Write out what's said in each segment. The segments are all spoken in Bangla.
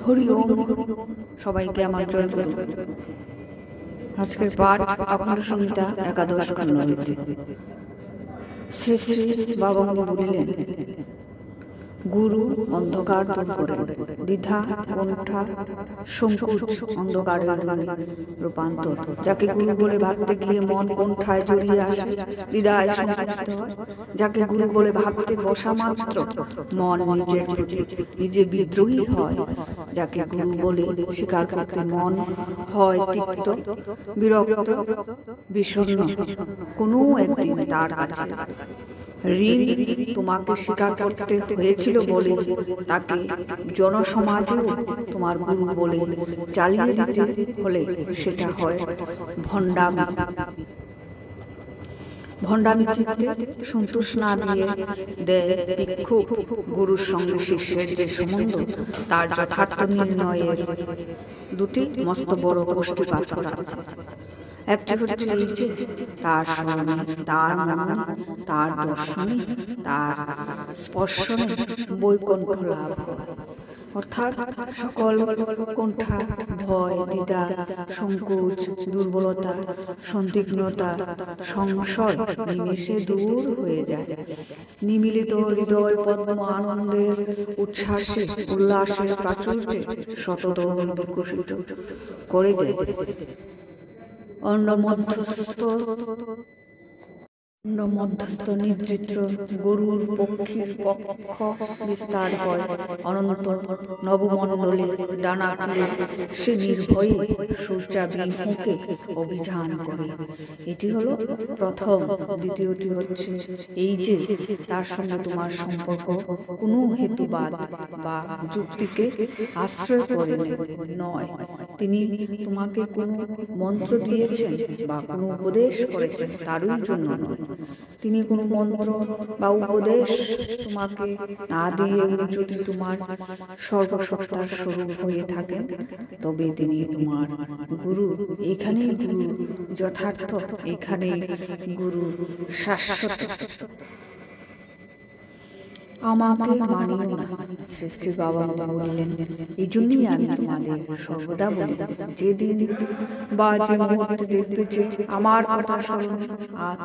হরি ওম। সবাইকে আমার জয় গুরু। আজকের পাঠ অখণ্ড সংহিতা একাদশ খণ্ডবৃত্তি। শ্রী শ্রী বাবামণি বলিলেন, গুরু অন্ধকার দূর করে, দ্বিধা কোণ্ঠা সংকুচ অন্ধকারের রূপান্তর। যাকে গুরু বলে ভাবতে গিয়ে মন কোণ্ঠায় জড়িয়ে আসে, দ্বিধায় সংকুচিত হয়। যাকে গুরু বলে ভাবতে বসা মাত্র মন নিজের প্রতি নিজে বিদ্রোহী হয়। যাকে গুরু বলে স্বীকার করতে মন হয় তিক্ত, বিরক্ত, বিষণ্ণ। কোনো একদিন তার কাছে ঋণ তোমাকে স্বীকার করতে হয়েছিল বলে তাকে জনসমাজেও তোমার গুরু বলে চালিয়ে দিতে হলে সেটা হয় ভণ্ডামি। ভণ্ডামি চিত্তে সন্তোষ না দিয়ে দেয় ভিক্ষুক গুরুর সঙ্গে শিষ্যের যে সম্বন্ধ, তার যথার্থ নির্ণয়ের দুটি মস্ত বড় গোষ্ঠী পাথর আছে। একটি হচ্ছে এই যে তার স্মরণে, তার মননে, তার দর্শনে, তার স্পর্শনে বৈকুণ্ঠ লাভ হয়। অর্থাৎ সকল কোণ্ঠা, ভয়, দ্বিধা, সংকোচ, দুর্বলতা, সন্দিগ্ধতা, সংশয় নিমেষে দূর হয়ে যায়। নিমিলিত হৃদয় পদ্ম আনন্দের উচ্ছ্বাসে, উল্লাসের প্রাচুর্যে শতদল বিকশিত করে দেয়। অন্য মধ্যস্থ নিদ্রিত গরুর পক্ষীর পক্ষ বিস্তার হয়। অনন্ত নবমণ্ডলে ডানা খুলে সে নির্ভয়ে সূর্যাভিমুখে অভিযান করে। এটি হলো প্রথম। দ্বিতীয়টি হচ্ছে এই যে তার সঙ্গে তোমার সম্পর্ক কোনো হেতুবাদ বা যুক্তিকে আশ্রয় করে নয়। তিনি তোমাকে কোনো মন্ত্র দিয়েছেন বা কোনো উপদেশ করেছেন তারই জন্য নয়। তিনি কোনো মন্ত্র বা উপদেশ তোমাকে না দিয়ে যদি তোমার সর্বসত্তার স্বরূপ হয়ে থাকেন, তবে তিনি তোমার গুরু। এখানেই গুরু যথার্থ, এখানেই গুরু শাশ্বত। আমাকে মানিও না, শ্রী শ্রী বাবা বলিলেন। এই জন্যই আমি তোমাদের সর্বদা বলি, যেদিন বা যে মুহূর্তে দেখবে যে আমার কথা স্মরণে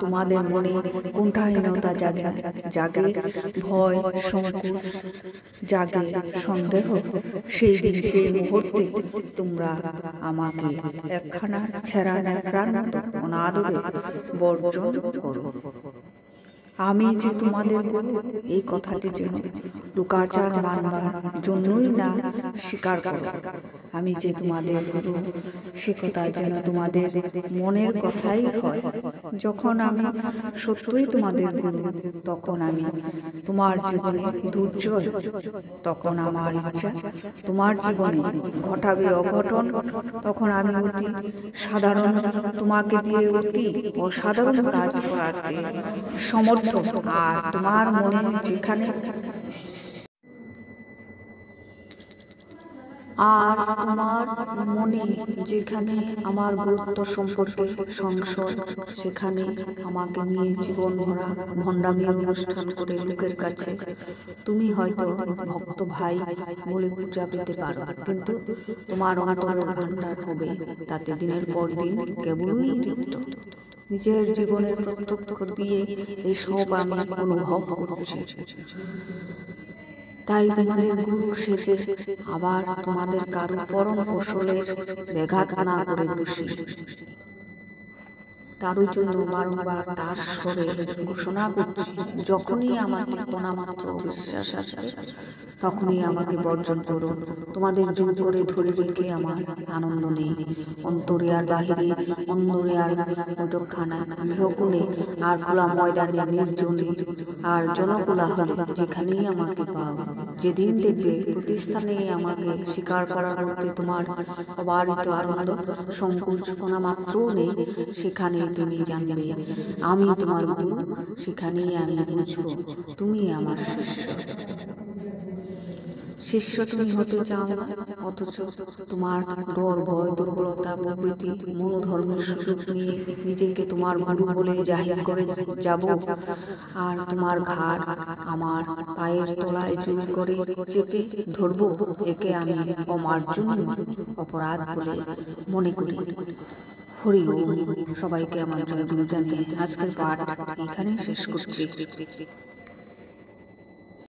তোমাদের মনে কুণ্ঠাহীনতা জাগে, জাগে ভয়, সংকোচ, জাগে সন্দেহ, সেই দিন সেই মুহূর্তে তোমরা আমাকে একখানা ছেঁড়া ন্যাকড়ার মতো অনাদরে বর্জন করো। আমি যে তোমাদের গুরু, এই কথাটি যেন লোকাচার মানবার জন্যই না স্বীকার করো। আমি যে তোমাদের গুরু, সে কথা যেন তোমাদের মনের কথাই হয়। যখন আমি সত্যই তোমাদের গুরু, তখন আমি তোমার জীবনে দুর্জয়। তখন আমার ইচ্ছা তোমার জীবনে ঘটাবে অঘটন। তখন আমি অতি সাধারণ তোমাকে দিয়ে অতি অসাধারণ কাজ করাতে সমর্থ। আর তোমার মনে যেখানে আমার গুরুত্ব সম্পর্কে সংশয়, সেখানে আমাকে নিয়ে জীবন ভরা ভণ্ডামি অনুষ্ঠান করে লোকের কাছে তুমি হয়তো ভক্ত ভাই বলে পূজা পেতে পারো, কিন্তু তোমার অন্তরের ভাণ্ডার হবে তাতে দিনের পর দিন কেবলই রিক্ত। নিজের জীবনের প্রত্যক্ষ দিয়ে এসব আমি অনুভব করছি। তাই তোমাদের গুরু সেজে আবার তোমাদের কারো পরম কৌশলের ব্যাঘাত না করে বসি। তারই জন্য বারংবার তার স্বরে ঘোষণা করছি, যখনই আমাকে কোনামাত্র অবিশ্বাস আসবে, তখনই আমাকে বর্জন করো। তোমাদের জোর করে ধরে রেখে আমার আনন্দ নেই। অন্তরে আর বাহিরে, অন্দরে আর বৈঠকখানা, গৃহকুলে আর খোলা ময়দানে, নির্জনে আর জনকোলাহলে, যেখানেই আমাকে পাও, যেদিন দেখবে প্রতিস্থানে আমাকে স্বীকার করার মধ্যে তোমার অবারিত আনন্দ, সংকোচ কোনামাত্রও নেই, সেখানে তুমি জানবে আমি তোমার গুরু। সেখানেই আমি বুঝব তুমি আমার শিষ্য। শিষ্য তুমি হতে চাও না, অথচ তোমার ডর, ভয়, দুর্বলতা প্রভৃতি মূল ধর্মের সুযোগ নিয়ে নিজেকে তোমার গুরু বলে জাহির করে যাব, আর তোমার ঘাড় আমার পায়ের তলায় জোর করে চেপে ধরবো। একে আমি অমার্জনীয় অপরাধ বলে মনে করি। হরি ওম। সবাইকে আমার জয়গুরু জানিয়ে আজকের পাঠ এখানে শেষ করছি।